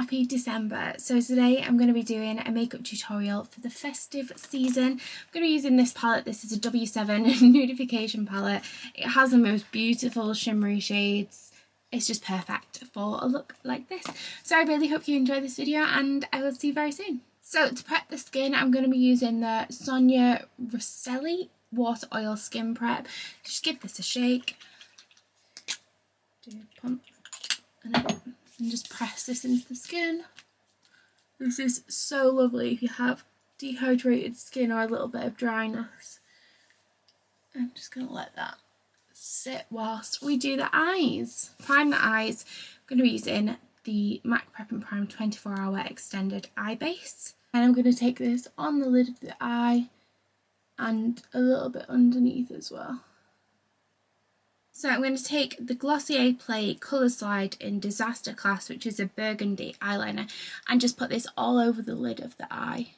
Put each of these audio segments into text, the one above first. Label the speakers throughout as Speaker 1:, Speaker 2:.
Speaker 1: happy December. So today I'm going to be doing a makeup tutorial for the festive season. I'm going to be using this palette. This is a W7 Nudification palette. It has the most beautiful shimmery shades. It's just perfect for a look like this. So I really hope you enjoy this video and I will see you very soon. So to prep the skin, I'm going to be using the Soigne Rosselli Water Oil Skin Prep. Just give this a shake. Do a pump and just press this into the skin. This is so lovely if you have dehydrated skin or a little bit of dryness. I'm just going to let that sit whilst we do the eyes. Prime the eyes. I'm going to be using the MAC Prep and Prime 24-hour extended eye base. And I'm going to take this on the lid of the eye and a little bit underneath as well. So I'm going to take the Glossier Play Colour Slide in Disaster Class, which is a burgundy eyeliner, and just put this all over the lid of the eye.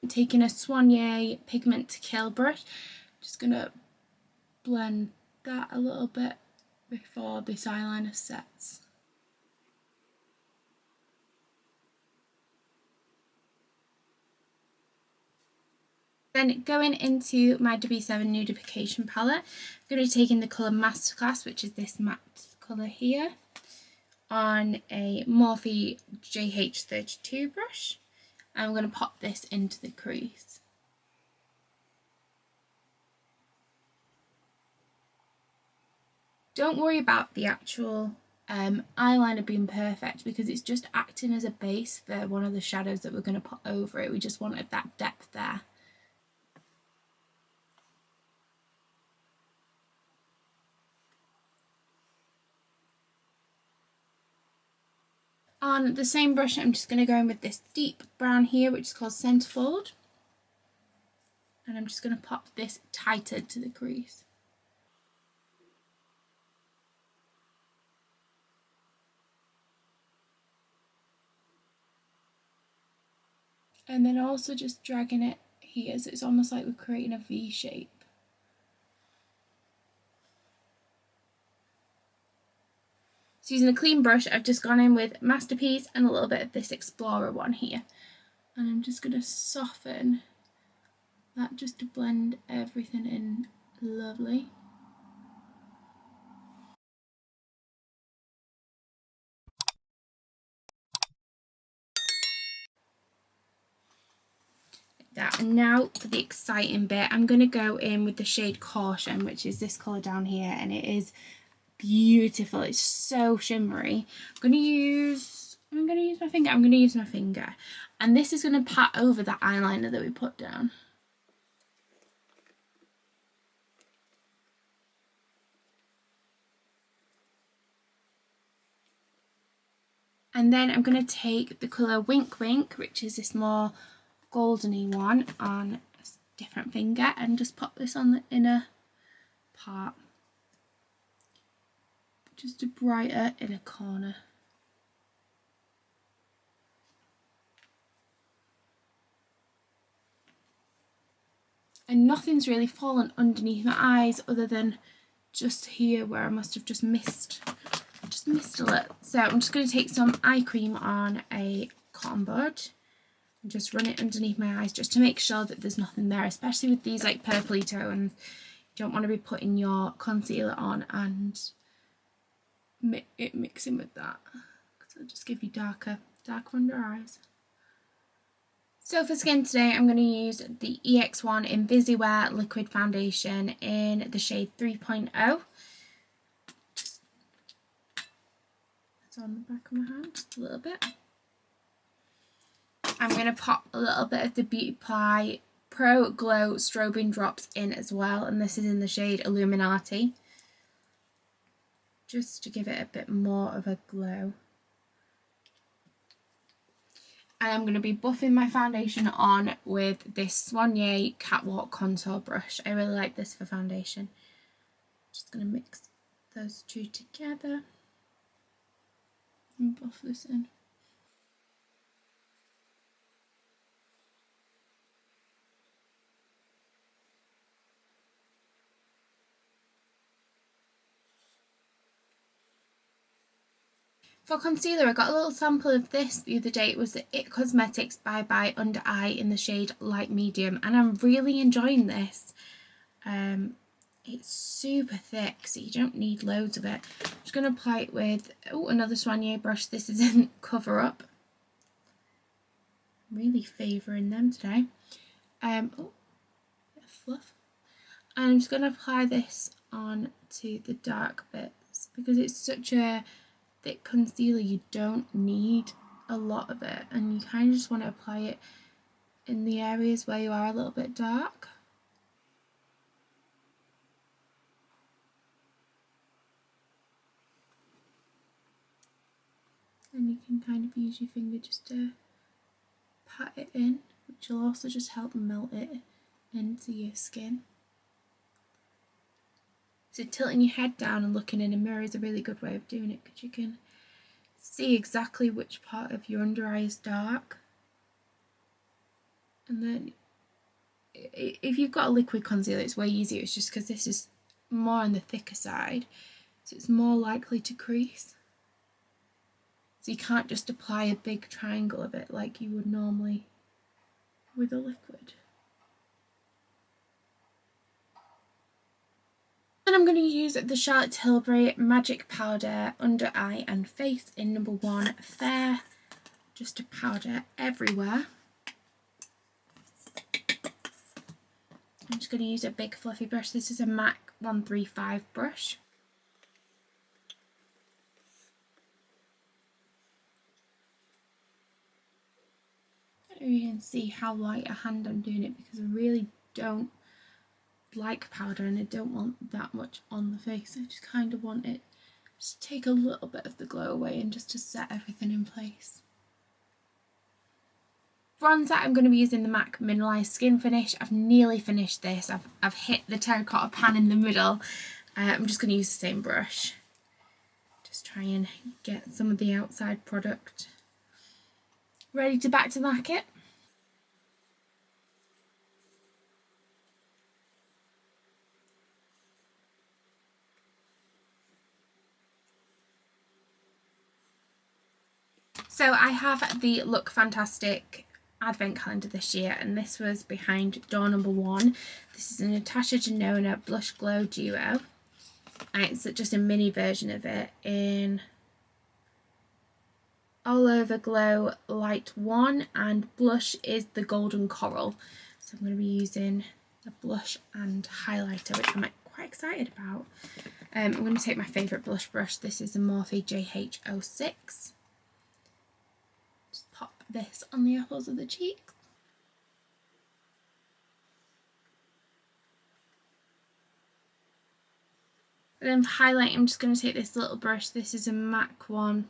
Speaker 1: I'm taking a Soigne Pigment to Kill brush, just going to blend that a little bit before this eyeliner sets. Then going into my W7 Nudification Palette, I'm going to be taking the colour Masterclass, which is this matte colour here, on a Morphe JH32 brush. I'm going to pop this into the crease. Don't worry about the actual eyeliner being perfect because it's just acting as a base for one of the shadows that we're going to put over it. We just wanted that depth there. On the same brush, I'm just going to go in with this deep brown here, which is called Centerfold. And I'm just going to pop this tighter to the crease. And then also just dragging it here, so it's almost like we're creating a V shape. So using a clean brush, I've just gone in with Masterpiece and a little bit of this Explorer one here. And I'm just going to soften that just to blend everything in lovely. That. And now for the exciting bit, I'm going to go in with the shade Caution, which is this colour down here, and it is beautiful. It's so shimmery. I'm going to use my finger, and this is going to pat over the eyeliner that we put down. And then I'm going to take the colour Wink Wink, which is this more goldeny one, on a different finger, and just pop this on the inner part, just a brighter inner corner. And nothing's really fallen underneath my eyes other than just here where I must have just missed a little. So I'm just going to take some eye cream on a cotton bud and just run it underneath my eyes just to make sure that there's nothing there, especially with these like purpley tones. You don't want to be putting your concealer on and it mixing with that, because it'll just give you darker under eyes. So for skin today, I'm going to use the EX1 Invisiwear Liquid Foundation in the shade 3.0. It's on the back of my hand a little bit. I'm going to pop a little bit of the Beauty Pie Pro Glow Strobing Drops in as well, and this is in the shade Illuminate, just to give it a bit more of a glow. And I'm going to be buffing my foundation on with this Soigne Catwalk contour brush. I really like this for foundation. Just going to mix those two together and buff this in. For concealer, I got a little sample of this the other day. It was the It Cosmetics Bye Bye Under Eye in the shade Light Medium, and I'm really enjoying this. It's super thick, so you don't need loads of it. I'm just going to apply it with another Soigne brush. This is in Cover Up. I'm really favouring them today. Bit of fluff. And I'm just going to apply this on to the dark bits because it's such a thick concealer. You don't need a lot of it, and you kind of just want to apply it in the areas where you are a little bit dark. And you can kind of use your finger just to pat it in, which will also just help melt it into your skin. So tilting your head down and looking in a mirror is a really good way of doing it, because you can see exactly which part of your under eye is dark. And then if you've got a liquid concealer, it's way easier. It's just because this is more on the thicker side, so it's more likely to crease. So you can't just apply a big triangle of it like you would normally with a liquid. And I'm going to use the Charlotte Tilbury Magic Powder Under Eye and Face in number 1 Fair, just to powder everywhere. I'm just going to use a big fluffy brush. This is a MAC 135 brush. You can see how light a hand I'm doing it, because I really don't like powder and I don't want that much on the face. I just kind of want it just to take a little bit of the glow away and just to set everything in place. Bronzer, I'm going to be using the MAC Mineralise Skin Finish. I've nearly finished this. I've hit the terracotta pan in the middle. I'm just going to use the same brush. Just try and get some of the outside product ready to back to market. So I have the Look Fantastic advent calendar this year, and this was behind door number 1. This is a Natasha Denona Blush Glow Duo, and it's just a mini version of it in All Over Glow Light 1, and blush is the Golden Coral. So I'm going to be using the blush and highlighter, which I'm quite excited about. I'm going to take my favourite blush brush. This is a Morphe JH06. Just pop this on the apples of the cheeks. And then for highlight, I'm just going to take this little brush. This is a MAC one.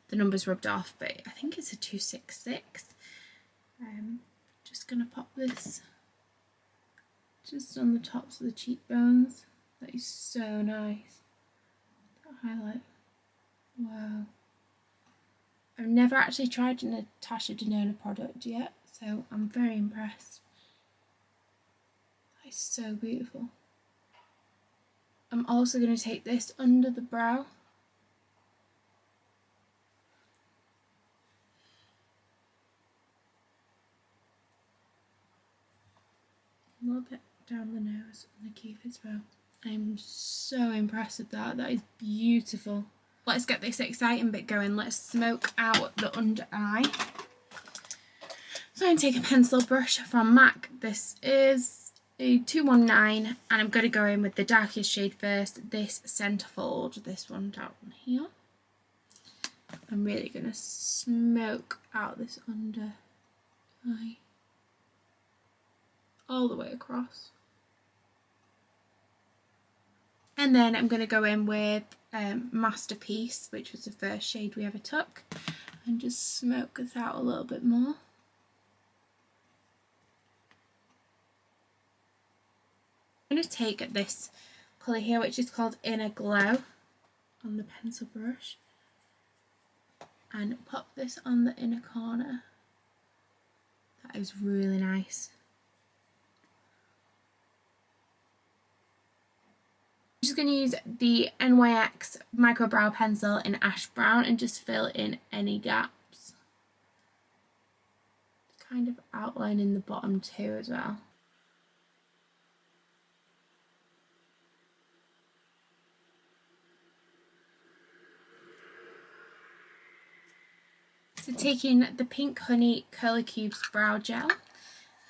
Speaker 1: The number's rubbed off, but I think it's a 266. Just going to pop this just on the tops of the cheekbones. That is so nice. That highlight. Wow. I've never actually tried a Natasha Denona product yet, so I'm very impressed. That is so beautiful. I'm also going to take this under the brow. A little bit down the nose and the cupid's bow. I'm so impressed with that. That is beautiful. Let's get this exciting bit going. Let's smoke out the under eye. So I'm going to take a pencil brush from MAC. This is a 219, and I'm going to go in with the darkest shade first. This Centerfold, this one down here. I'm really going to smoke out this under eye all the way across. And then I'm going to go in with Masterpiece, which was the first shade we ever took, and just smoke this out a little bit more. I'm going to take this colour here, which is called Inner Glow, on the pencil brush, and pop this on the inner corner. That is really nice. I'm just just going to use the NYX Micro Brow Pencil in Ash Brown and just fill in any gaps. Kind of outlining the bottom too as well. So taking the Pink Honey Curly Cubes Brow Gel,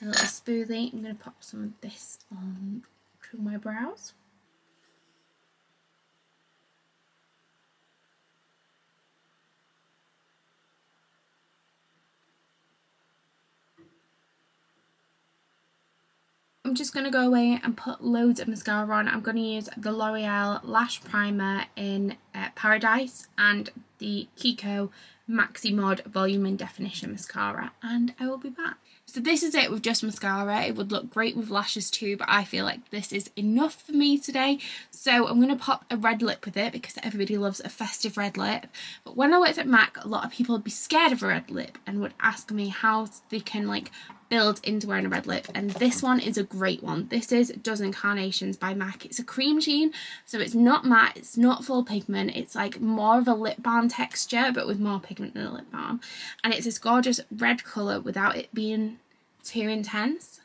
Speaker 1: a little spoolie, I'm going to pop some of this on through my brows. I'm just going to go away and put loads of mascara on. I'm going to use the L'Oreal Lash Primer in Paradise and the Kiko Maxi Mod Volume and Definition Mascara, and I will be back. So this is it with just mascara. It would look great with lashes too, but I feel like this is enough for me today. So I'm going to pop a red lip with it because everybody loves a festive red lip. But when I worked at MAC, a lot of people would be scared of a red lip and would ask me how they can like build into wearing a red lip, and this one is a great one. This is Dozen Carnations by MAC. It's a cream sheen, so it's not matte, it's not full pigment, it's like more of a lip balm texture but with more pigment than a lip balm, and it's this gorgeous red colour without it being too intense.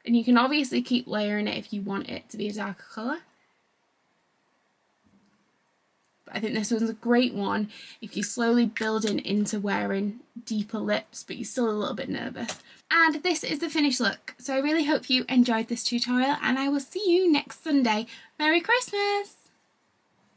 Speaker 1: And you can obviously keep layering it if you want it to be a darker colour. I think this one's a great one if you're slowly building into wearing deeper lips but you're still a little bit nervous. And this is the finished look. So I really hope you enjoyed this tutorial and I will see you next Sunday. Merry Christmas!